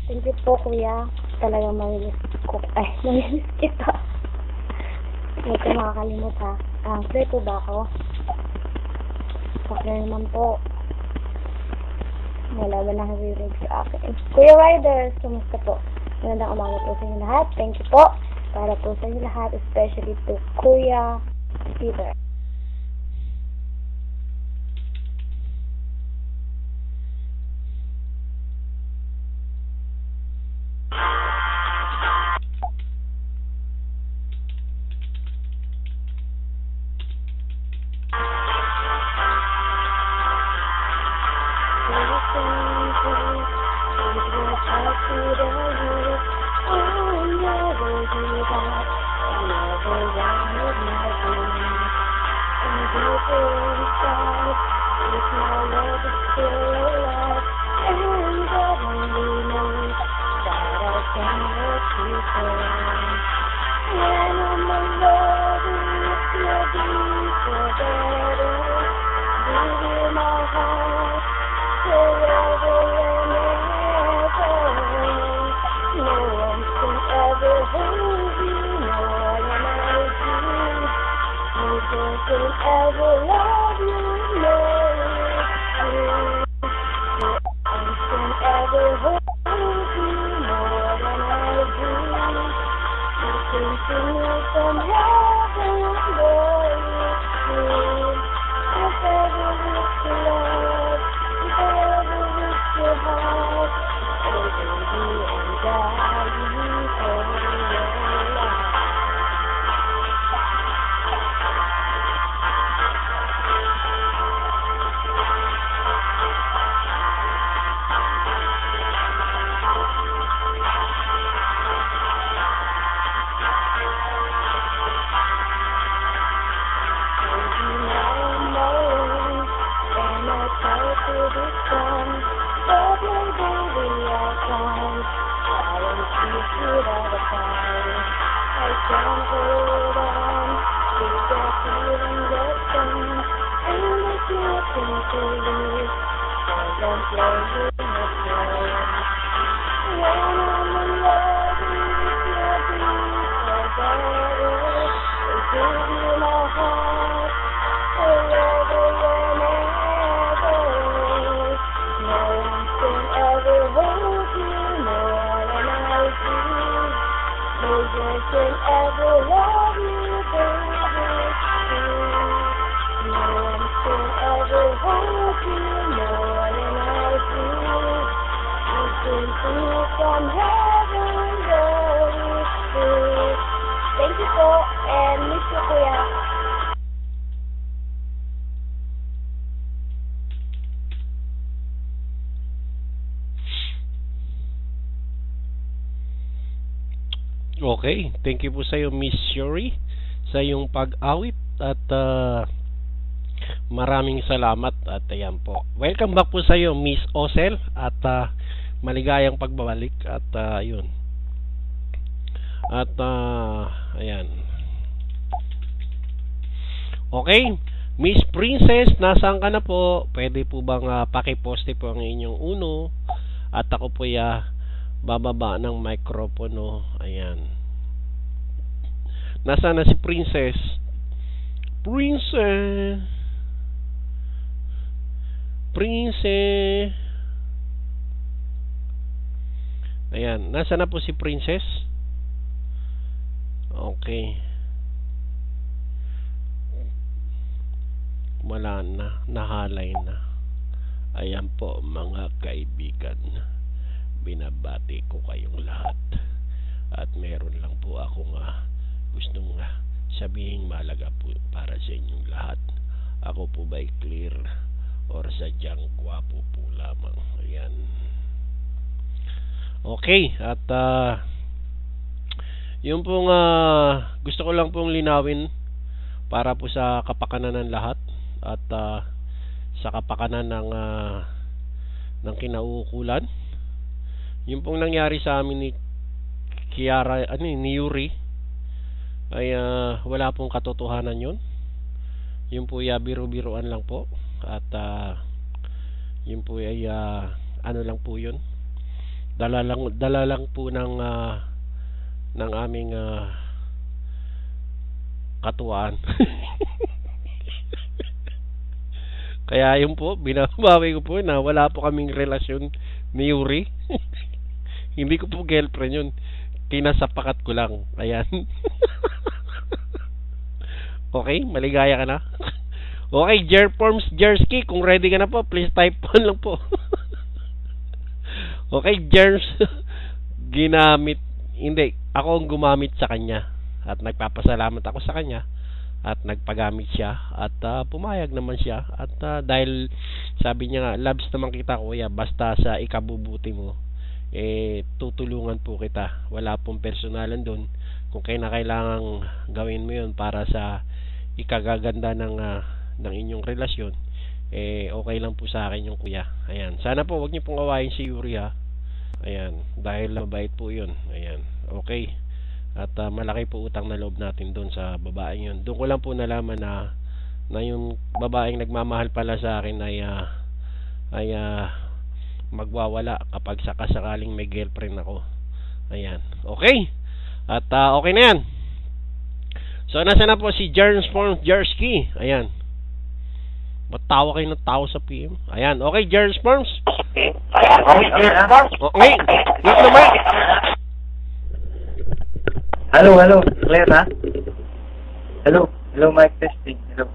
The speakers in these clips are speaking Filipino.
Thank you po, kuya. Talagang mamilis ko. Ay, mamilis kita. Huwag ka makakalimot, ha. Clear po ba ako? Clear naman po. Wala ba nakarinig sa akin? Kuya Riders, kumusta po? Magandang umaga po sa inyo lahat. Thank you po. Para po sa inyo lahat, especially to Kuya Peter. Thank you po, and miss you, kuya. Okay, thank you po sa iyo, Miss Shuri, sa iyong pag-awit at maraming salamat at ayan po. Welcome back po sa iyo, Miss Osel, at maligayang pagbabalik at yun. At ayan. Okay, Miss Princess, nasaan ka na po? Pwede po bang pakiposte po ang inyong uno at ako po bababa ng microphone. Ayan. Nasaan na si Princess? Princess. Ayan, nasaan na po si Princess? Okay. Wala na, nahalay na. Ayan po mga kaibigan, binabati ko kayong lahat at meron lang po akong gustong sabihin malaga po para sa inyong lahat. Ako po ba'y clear or sadyang gwapo po lamang? Ayan. Okay, at yung pong gusto ko lang pong linawin para po sa kapakanan ng lahat at sa kapakanan ng kinauukulan. Yung pong nangyari sa amin ni Kiara, ni Yuri, ay wala pong katotohanan yun. Yun po biro-biroan lang po. At yun po ay ano lang po yun. Dala lang po ng aming katuwaan. Kaya yun po, binabawi ko po na wala po kaming relasyon ni Yuri. Hindi ko po girlfriend yun. Kinasapakat ko lang. Ayan. Okay, maligaya ka na. Okay, Jerforms Jerski, kung ready ka na po, please type 1 lang po. Okay, Jerms. Hindi, ako ang gumamit sa kanya. At nagpapasalamat ako sa kanya. At nagpagamit siya. At pumayag naman siya. At dahil sabi niya nga, loves naman kita kuya, basta sa ikabubuti mo, tutulungan po kita. Wala pong personalan doon. Kung kailangang gawin mo yun para sa ikagaganda ng inyong relasyon, okay lang po sa akin yung kuya. Ayan. Sana po wag niyo pong awayin si Yuri ha. Ayan. Dahil mabait po yun. Ayan. Okay. At malaki po utang na loob natin doon sa babaeng yun. Doon ko lang po nalaman na yung babaeng nagmamahal pala sa akin ay magwawala kapag sakasakaling may girlfriend ako. Ayan. Okay. At okay na yan. So, nasa na po si Jerforms Jerski. Ayan. Matawa kayo ng tao sa PM. Ayan. Okay, Jerforms. Okay. Wait naman. Hello. Clear na? Hello, mic testing. Hello.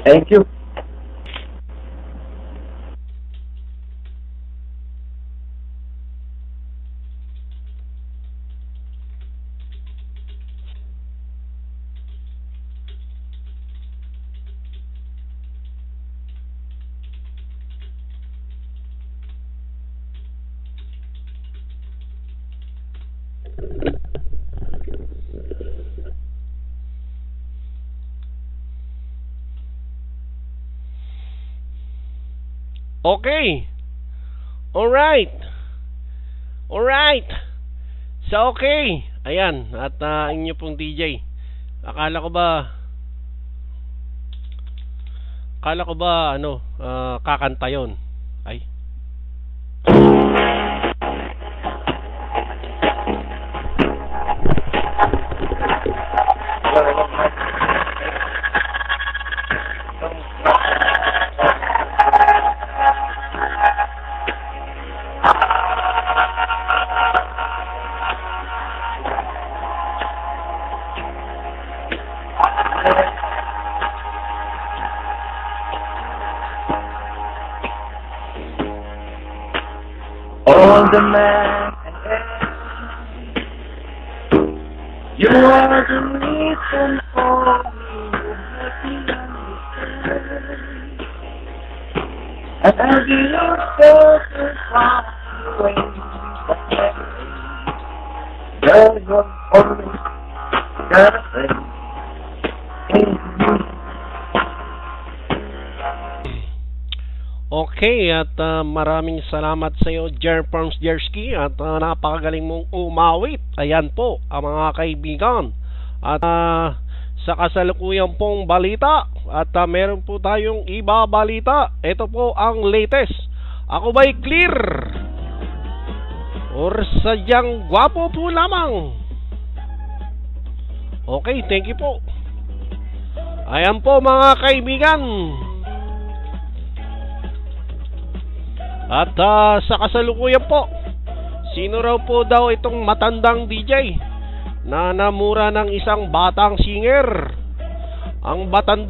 Thank you. Okay. Alright. So, okay. Ayan. At inyo pong DJ. Akala ko ba kakanta yon. Ay. All the man and you are the reason for me to make me understand. And as you look so far away, there's one always gotta say, Okay, at maraming salamat sa iyo, Jerforms Jerski, at napakagaling mong umawit. Ayan po, ang mga kaibigan. At sa kasalukuyang pong balita, at meron po tayong iba balita. Ito po ang latest. Ako ba'y clear? Or sadyang gwapo po lamang? Okay, thank you po. Ayan po mga kaibigan. At sa kasalukuyan po, sino raw po daw itong matandang DJ na namura ng isang batang singer? Ang batanda